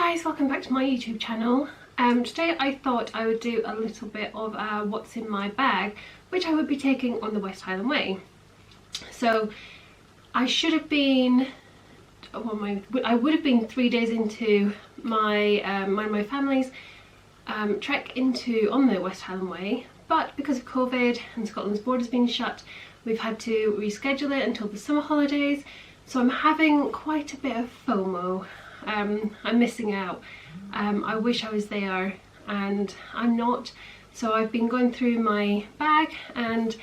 guys, welcome back to my YouTube channel. Today I thought I would do a little bit of what's in my bag, which I would be taking on the West Highland Way. So I should have been, I would have been 3 days into my family's trek on the West Highland Way, but because of COVID and Scotland's borders being shut, we've had to reschedule it until the summer holidays. So I'm having quite a bit of FOMO. I'm missing out. I wish I was there and I'm not. So I've been going through my bag and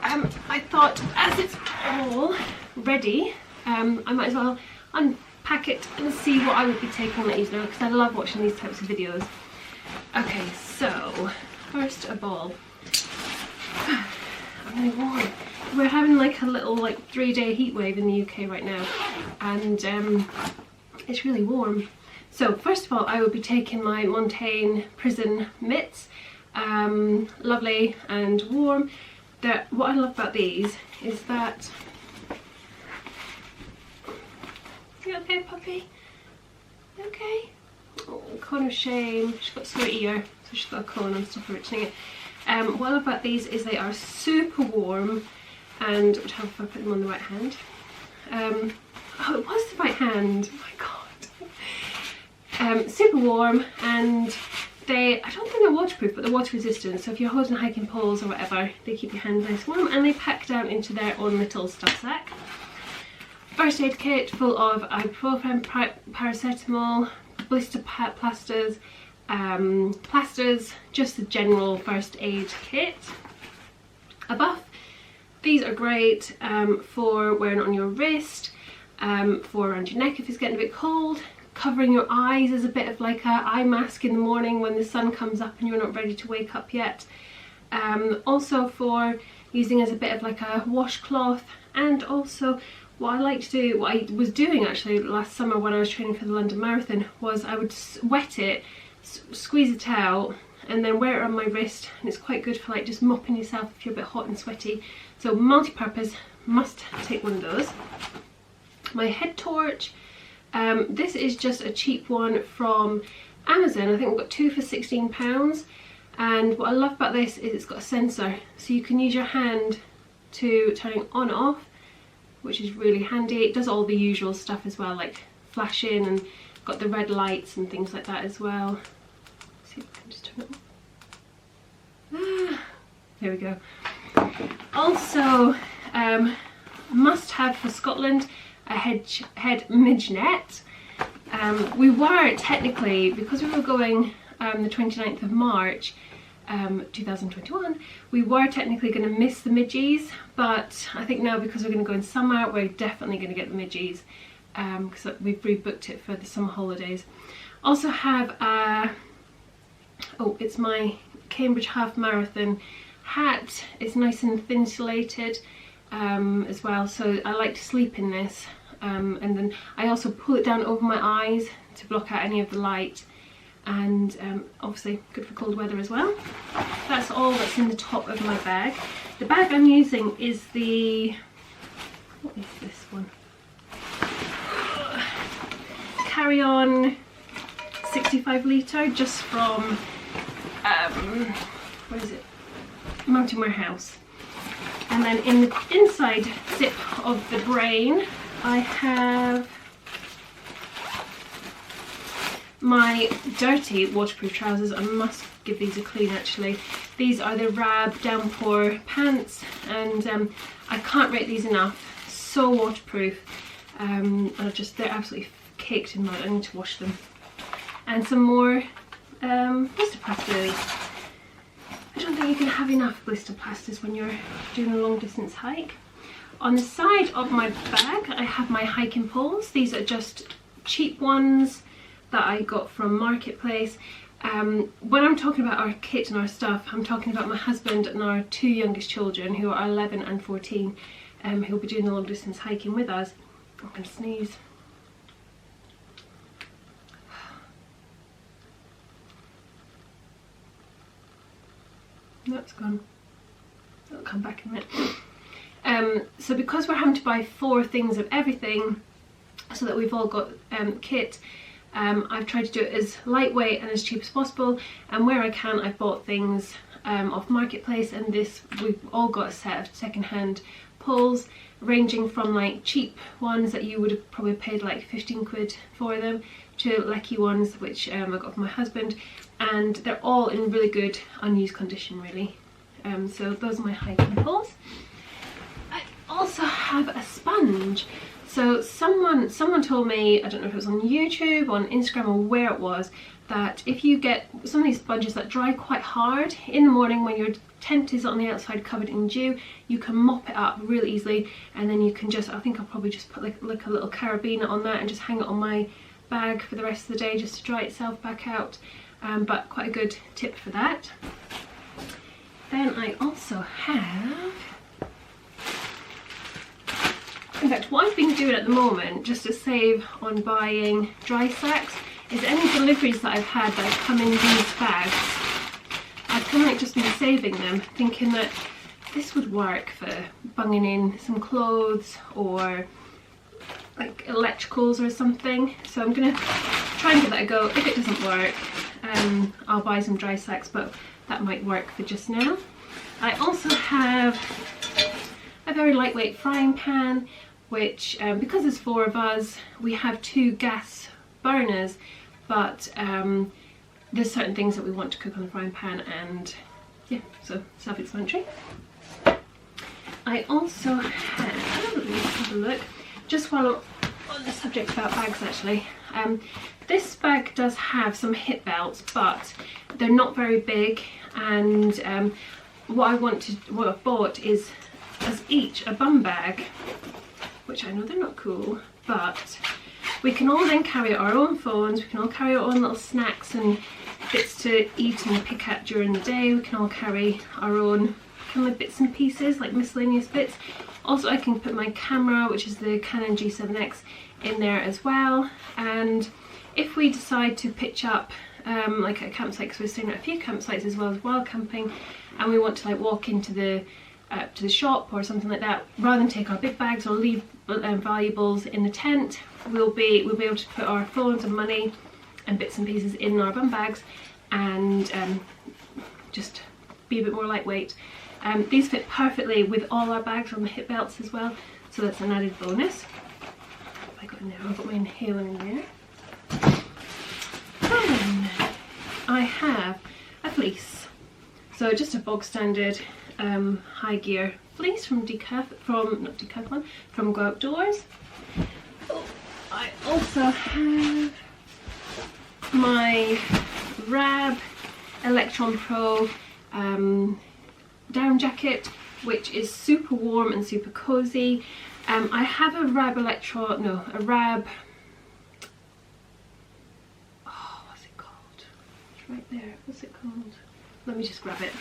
I thought, as it's all ready, I might as well unpack it and see what I would be taking that evening, because I love watching these types of videos. Okay, so first of all, I'm really warm. We're having like a little 3-day heat wave in the UK right now, and it's really warm. So first of all, I will be taking my Montaigne prison mitts. Lovely and warm. What I love about these is that... You okay, puppy? You okay? Oh, cone of shame. She's got sore ear, so she's got a cone and stuff for itching it. What I love about these is they are super warm, and which if I put them on the right hand. Oh, it was the right hand. Oh my god. Super warm, and I don't think they're waterproof, but they're water resistant. So if you're holding hiking poles or whatever, they keep your hands nice and warm, and they pack down into their own little stuff sack. First aid kit full of ibuprofen, paracetamol, blister plasters, just the general first aid kit. A buff. These are great for wearing on your wrist, for around your neck if it's getting a bit cold. Covering your eyes as a bit of like a eye mask in the morning when the sun comes up and you're not ready to wake up yet. Also for using as a bit of like a washcloth, and also what I like to do, what I was doing actually last summer when I was training for the London Marathon, was I would wet it, squeeze it out, and then wear it on my wrist, and it's quite good for like just mopping yourself if you're a bit hot and sweaty. So multi-purpose, must take one of those. My head torch. This is just a cheap one from Amazon. I think we've got 2 for £16, and what I love about this is it's got a sensor, so you can use your hand to turn it on and off, which is really handy. It does all the usual stuff as well, like flashing, and got the red lights and things like that as well. Let's see if I can just turn it off. There we go. Also, must have for Scotland, a head midge net. We were technically, because we were going the 29th of March 2021, we were technically going to miss the midges, but I think now, because we're going to go in summer, we're definitely going to get the midges, because we've rebooked it for the summer holidays. Also have it's my Cambridge Half Marathon hat. It's nice and thin insulated as well, so I like to sleep in this, and then I also pull it down over my eyes to block out any of the light, and obviously good for cold weather as well. That's all that's in the top of my bag. The bag I'm using is the, what is this one? Carry On 65 litre, just from what is it? Mountain Warehouse. And then in the inside zip of the brain, I have my dirty waterproof trousers. I must give these a clean actually. These are the Rab downpour pants, and I can't rate these enough. So waterproof. They're absolutely caked in mud. I need to wash them. And some more blister plasters. I don't think you can have enough blister plasters when you're doing a long distance hike. On the side of my bag, I have my hiking poles. These are just cheap ones that I got from Marketplace. When I'm talking about our kit and our stuff, I'm talking about my husband and our 2 youngest children, who are 11 and 14, who'll be doing the long distance hiking with us. I'm going to sneeze. No, it's gone. It'll come back in a minute. So because we're having to buy 4 things of everything, so that we've all got kit, I've tried to do it as lightweight and as cheap as possible, and where I can I've bought things off Marketplace, and this, we've all got a set of second-hand poles ranging from like cheap ones that you would have probably paid like 15 quid for them to lecky ones which I got from my husband, and they're all in really good unused condition really. So those are my hiking poles. I also have a sponge. So someone told me, I don't know if it was on YouTube, on Instagram, or where it was, that if you get some of these sponges that dry quite hard in the morning when your tent is on the outside covered in dew, you can mop it up really easily, and then you can just, I think I'll probably just put like a little carabiner on that and just hang it on my bag for the rest of the day just to dry itself back out. But quite a good tip for that. Then I also have, in fact, what I've been doing at the moment, just to save on buying dry sacks, is any deliveries that I've had that have come in these bags, I've kind of like just been saving them, thinking that this would work for bunging in some clothes or like electricals or something. So I'm gonna try and give that a go. If it doesn't work, I'll buy some dry sacks, but that might work for just now. I also have a very lightweight frying pan, which because there's 4 of us, we have 2 gas burners, but there's certain things that we want to cook on the frying pan, and yeah, so self-explanatory. I also have, let me have a look, just while I'm on the subject about bags actually, this bag does have some hip belts, but they're not very big, and what I've bought is as each a bum bag, which I know they're not cool, but we can all then carry our own phones, we can all carry our own little snacks and bits to eat and pick at during the day. We can all carry our own kind of bits and pieces, like miscellaneous bits. Also, I can put my camera, which is the Canon G7X, in there as well. And if we decide to pitch up like at a campsite, because we're staying at a few campsites as well as wild camping, and we want to like walk into the shop or something like that, rather than take our big bags or leave valuables in the tent, we'll be able to put our phones and money and bits and pieces in our bum bags, and just be a bit more lightweight. These fit perfectly with all our bags on the hip belts as well, so that's an added bonus. What have I got in there? I've got my inhaler in there. Then I have a fleece, so just a bog standard high gear fleece from from Go Outdoors. Oh, I also have my Rab Electron Pro down jacket, which is super warm and super cozy. I have a Rab oh, what's it called? It's right there. What's it called? Let me just grab it.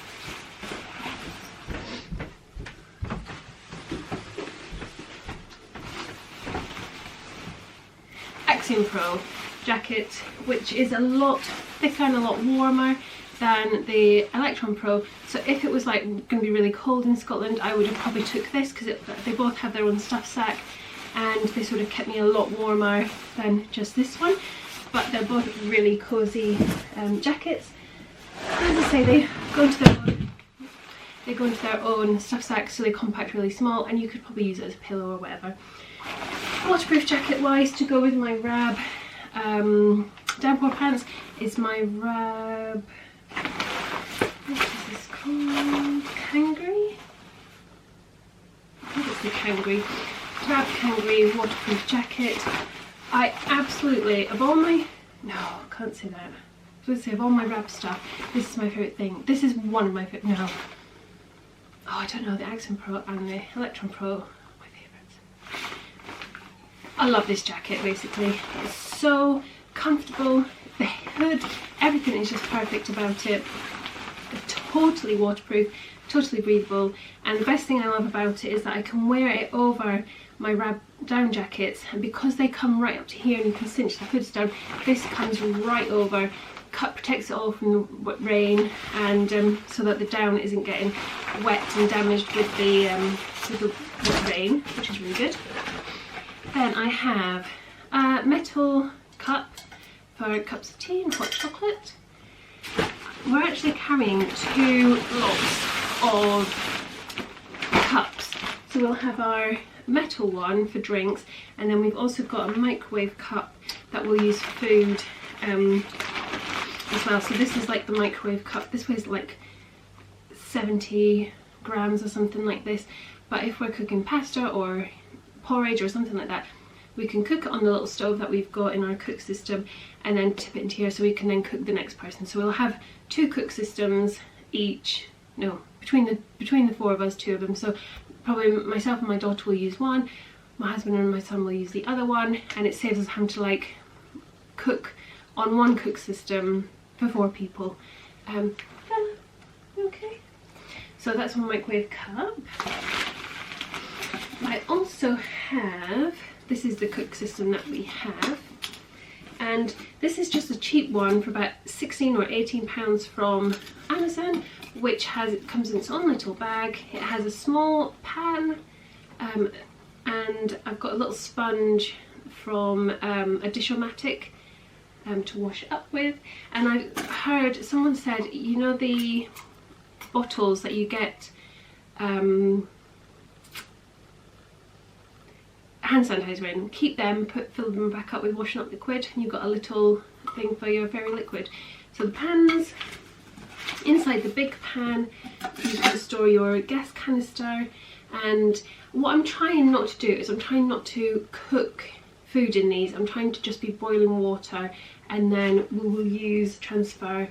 Axiom Pro jacket, which is a lot thicker and a lot warmer than the Electron Pro. So if it was like going to be really cold in Scotland, I would have probably took this, because they both have their own stuff sack, and this would have kept me a lot warmer than just this one. But they're both really cozy jackets. As I say, they go into their own stuff sack, so they compact really small, and you could probably use it as a pillow or whatever. Waterproof jacket wise, to go with my Rab downpour pants, is my Rab, what is this called? Kangri? I think it's the Kangri. Rab Kangri waterproof jacket. I absolutely, of all my, no, I can't say that. I was going to say, of all my Rab stuff, this is my favourite thing. This is one of my favourite, no. Oh, I don't know, the Axiom Pro and the Electron Pro are my favourites. I love this jacket, basically. It's so comfortable. The hood, everything is just perfect about it. It's totally waterproof, totally breathable, and the best thing I love about it is that I can wear it over my Rab down jackets, and because they come right up to here and you can cinch the hoods down, this comes right over, protects it all from the rain, and so that the down isn't getting wet and damaged with the rain, which is really good. Then I have a metal cup for cups of tea and hot chocolate. We're actually carrying 2 lots of cups. So we'll have our metal one for drinks, and then we've also got a microwave cup that we'll use food as well. So this is like the microwave cup. This weighs like 70 grams or something like this. But if we're cooking pasta or porridge or something like that, we can cook it on the little stove that we've got in our cook system and then tip it into here so we can then cook the next person. So we'll have 2 cook systems each. No, between the 4 of us, 2 of them. So probably myself and my daughter will use one, my husband and my son will use the other one, and it saves us having to like cook on one cook system for 4 people. Okay, so that's my microwave cup. I also have, this is the cook system that we have, and this is just a cheap one for about 16 or 18 pounds from Amazon, which comes in its own little bag. It has a small pan, and I've got a little sponge from a Dish-O-Matic to wash it up with. And I heard someone said, you know the bottles that you get hand sanitizer in, keep them, fill them back up with washing up liquid, and you've got a little thing for your fairy liquid. So the pans, inside the big pan you can store your gas canister, and what I'm trying not to do is I'm trying not to cook food in these. I'm trying to just be boiling water, and then we will transfer,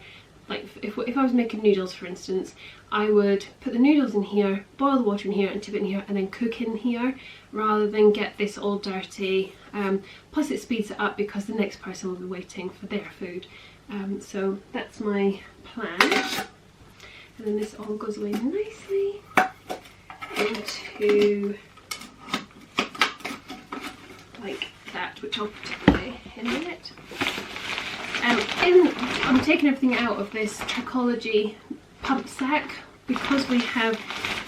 like if I was making noodles for instance, I would put the noodles in here, boil the water in here and tip it in here and then cook in here, rather than get this all dirty. Plus it speeds it up because the next person will be waiting for their food. So that's my plan. And then this all goes away nicely into like that, which I'll put away in a minute. I'm taking everything out of this Trichology pump sack because we have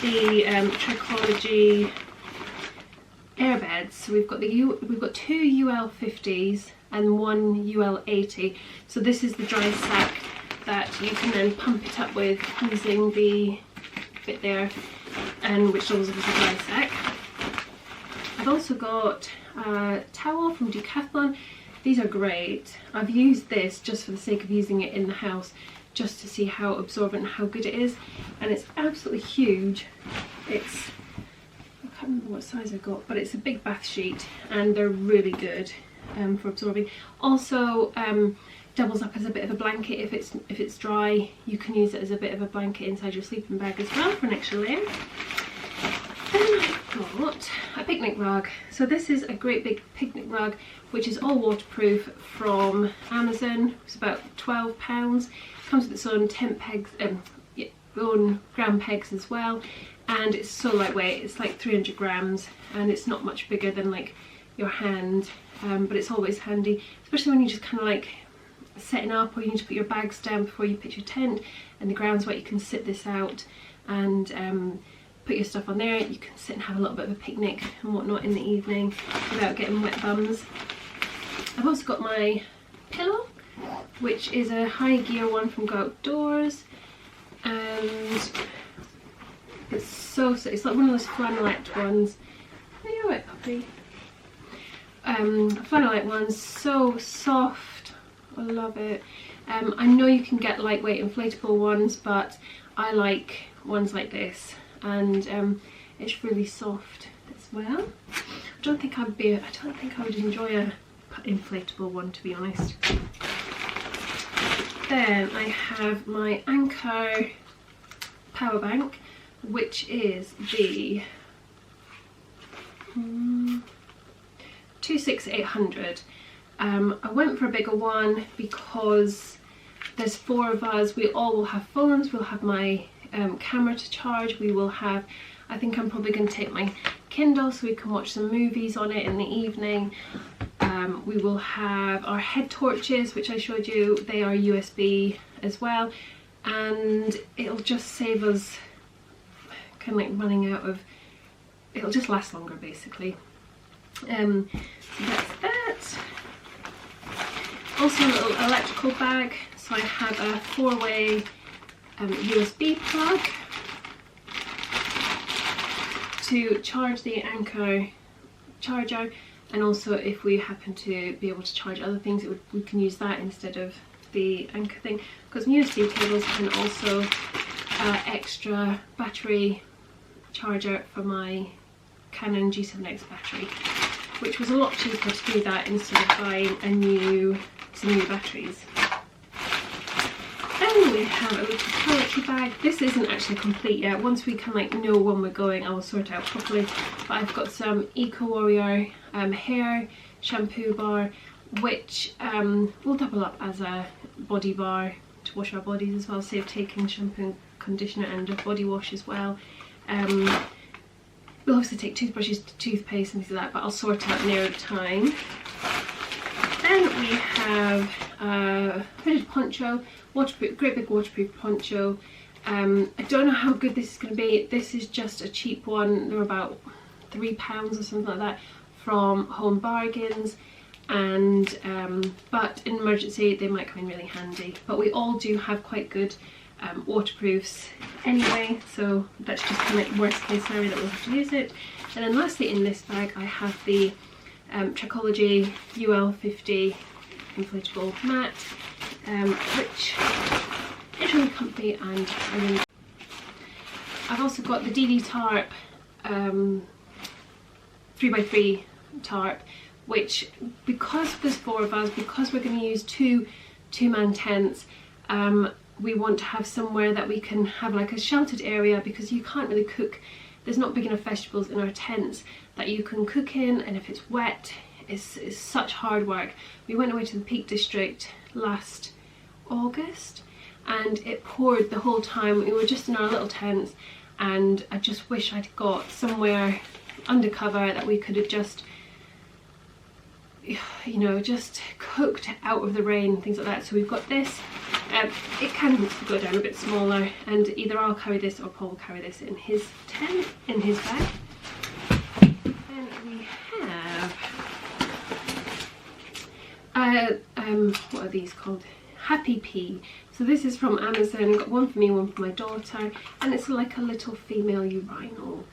the Trichology airbeds. So we've got 2 UL50s and 1 UL80. So this is the dry sack that you can then pump it up with using the bit there, and which doubles as a dry sack. I've also got a towel from Decathlon. These are great. I've used this just for the sake of using it in the house, just to see how absorbent and how good it is, and it's absolutely huge. It's, I can't remember what size I got, but it's a big bath sheet and they're really good for absorbing. Also doubles up as a bit of a blanket. If it's dry, you can use it as a bit of a blanket inside your sleeping bag as well for an extra layer. Then I've got a picnic rug. So this is a great big picnic rug which is all waterproof from Amazon. It's about £12. Comes with its own tent pegs, own ground pegs as well, and it's so lightweight. It's like 300 grams and it's not much bigger than like your hand, but it's always handy, especially when you're just kind of like setting up, or you need to put your bags down before you pitch your tent and the ground's wet. You can sit this out and put your stuff on there. You can sit and have a little bit of a picnic and whatnot in the evening without getting wet bums. I've also got my pillow, which is a high gear one from Go Outdoors, and it's it's like one of those flannelette ones. Are you alright, puppy? Flannelette ones, so soft. I love it. I know you can get lightweight inflatable ones, but I like ones like this, and it's really soft as well. I don't think I would enjoy a inflatable one, to be honest. Then I have my Anchor power bank, which is the 26800. I went for a bigger one because there's 4 of us. We all will have phones. We'll have my camera to charge. We will have, I think I'm probably going to take my Kindle so we can watch some movies on it in the evening. We will have our head torches, which I showed you. They are USB as well, and it'll just save us kind of like running out of, it'll just last longer basically. So that's that. Also a little electrical bag, so I have a 4-way USB plug to charge the Anchor charger, and also if we happen to be able to charge other things, we can use that instead of the Anchor thing, because USB cables can also extra battery charger for my Canon G7X battery, which was a lot cheaper to do that instead of buying some new batteries. Then we have a little toiletry bag. This isn't actually complete yet. Once we can know when we're going, I will sort it out properly. But I've got some Eco Warrior hair shampoo bar, which will double up as a body bar to wash our bodies as well, save taking shampoo, conditioner and a body wash as well. We'll obviously take toothbrushes, toothpaste and things like that, but I'll sort it out nearer the time. Then we have a hooded poncho, waterproof, great big waterproof poncho. I don't know how good this is going to be. This is just a cheap one. They're about £3 or something like that from Home Bargains, and but in emergency they might come in really handy. But we all do have quite good waterproofs anyway, so that's just kind of like worst case scenario that we'll have to use it. And then lastly in this bag I have the Trichology UL50 inflatable mat, which is really comfy and really. I've also got the DD tarp 3x3 tarp, which because there's 4 of us, because we're going to use two-man tents, we want to have somewhere that we can have like a sheltered area, because you can't really cook. There's not big enough vegetables in our tents that you can cook in, and if it's wet, it's such hard work. We went away to the Peak District last August and it poured the whole time. We were just in our little tents, and I just wish I'd got somewhere undercover that we could have just, you know, just cooked out of the rain, things like that. So we've got this. It can go down a bit smaller, and either I'll carry this or Paul will carry this in his tent, in his bag. Then we have what are these called? Happy Pea. So this is from Amazon. Got one for me, one for my daughter, and it's like a little female urinal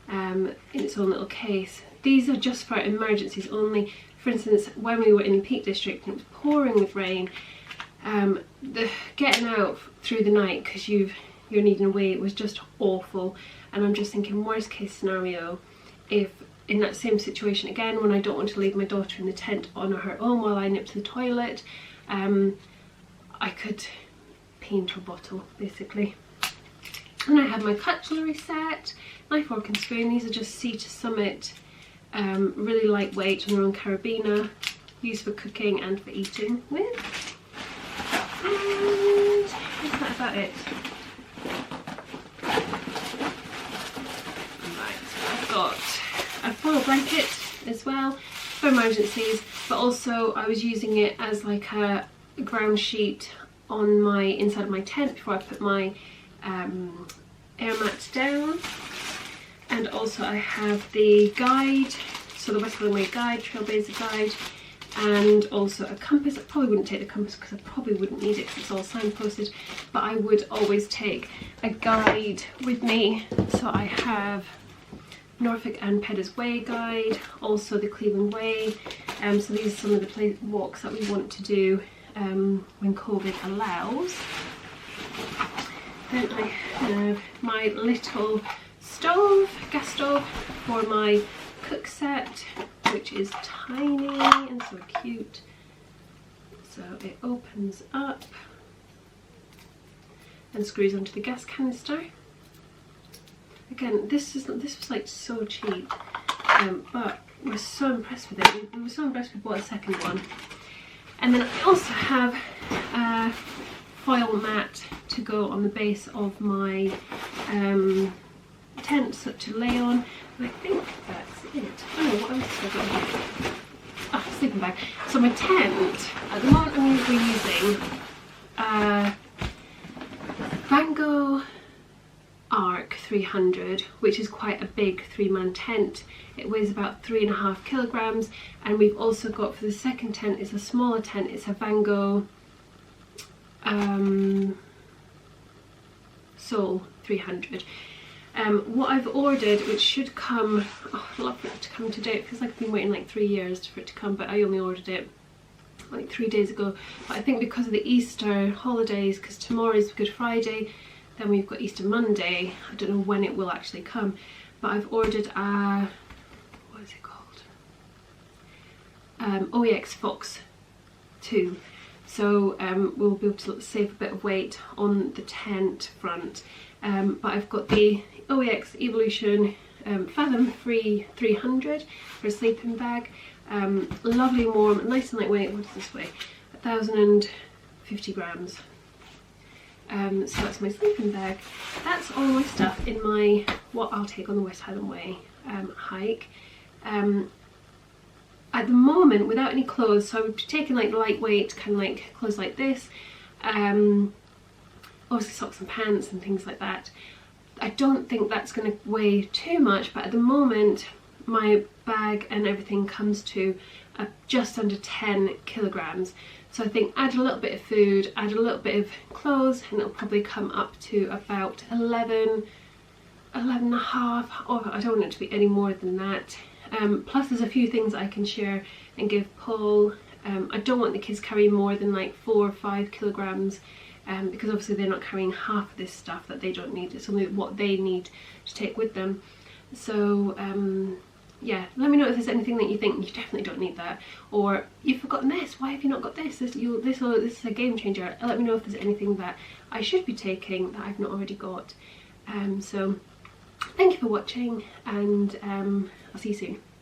in its own little case. These are just for emergencies only. For instance, when we were in the Peak District and it was pouring with rain, the getting out through the night because you're needing a wee was just awful. And I'm just thinking, worst case scenario, if in that same situation again, when I don't want to leave my daughter in the tent on her own while I nip to the toilet, I could pee into a bottle basically. And I have my cutlery set, knife, fork and spoon. These are just Sea to Summit, really lightweight on their own carabiner, used for cooking and for eating with. And is that about it? Right, I've got a foil blanket as well for emergencies, but also I was using it as like a ground sheet on my inside of my tent before I put my air mat down. And also I have the guide, so the West Highland Way guide, Trailblazer guide, and also a compass. I probably wouldn't take the compass because I probably wouldn't need it because it's all signposted, but I would always take a guide with me. So I have Norfolk and Pedder's Way guide, also the Cleveland Way. So these are some of the walks that we want to do when COVID allows. Then I have my little stove, gas stove for my cook set, which is tiny and so cute. So it opens up and screws onto the gas canister. Again, this was like so cheap, but we're so impressed with it. We were so impressed we bought a second one. And then I also have a foil mat to go on the base of my tent to lay on. And I think that's it. Oh no, what else have I got here? Ah, sleeping bag. So my tent, at the moment I'm usually using Van Gogh Arc 300 300, which is quite a big 3-man tent. It weighs about 3.5 kilograms, and we've also got for the second tent, it's a smaller tent, it's a Van Gogh Soul 300. What I've ordered, which should come, oh, I'd love for it to come today. It feels like I've been waiting like 3 years for it to come, but I only ordered it like 3 days ago. But I think because of the Easter holidays, because tomorrow is Good Friday, then we've got Easter Monday, I don't know when it will actually come, but I've ordered a, what is it called? OEX Fox 2. So we'll be able to save a bit of weight on the tent front. But I've got the OEX Evolution Fathom Free 300 for a sleeping bag. Lovely and warm, nice and lightweight. What does this weigh? 1,050 grams. So that's my sleeping bag. That's all my stuff in my, what I'll take on the West Highland Way hike. At the moment, without any clothes, so I would be taking like lightweight, kind of like clothes like this. Obviously socks and pants and things like that. I don't think that's going to weigh too much, but at the moment my bag and everything comes to just under 10 kilograms. So I think add a little bit of food, add a little bit of clothes, and it'll probably come up to about 11 and a half, or I don't want it to be any more than that. Plus there's a few things I can share and give Paul. I don't want the kids carrying more than like 4 or 5 kilograms, because obviously they're not carrying half of this stuff that they don't need. It's only what they need to take with them. So yeah, let me know if there's anything that you think you definitely don't need that, or you've forgotten this, why have you not got this? This is a game changer. Let me know if there's anything that I should be taking that I've not already got. So thank you for watching, and I'll see you soon.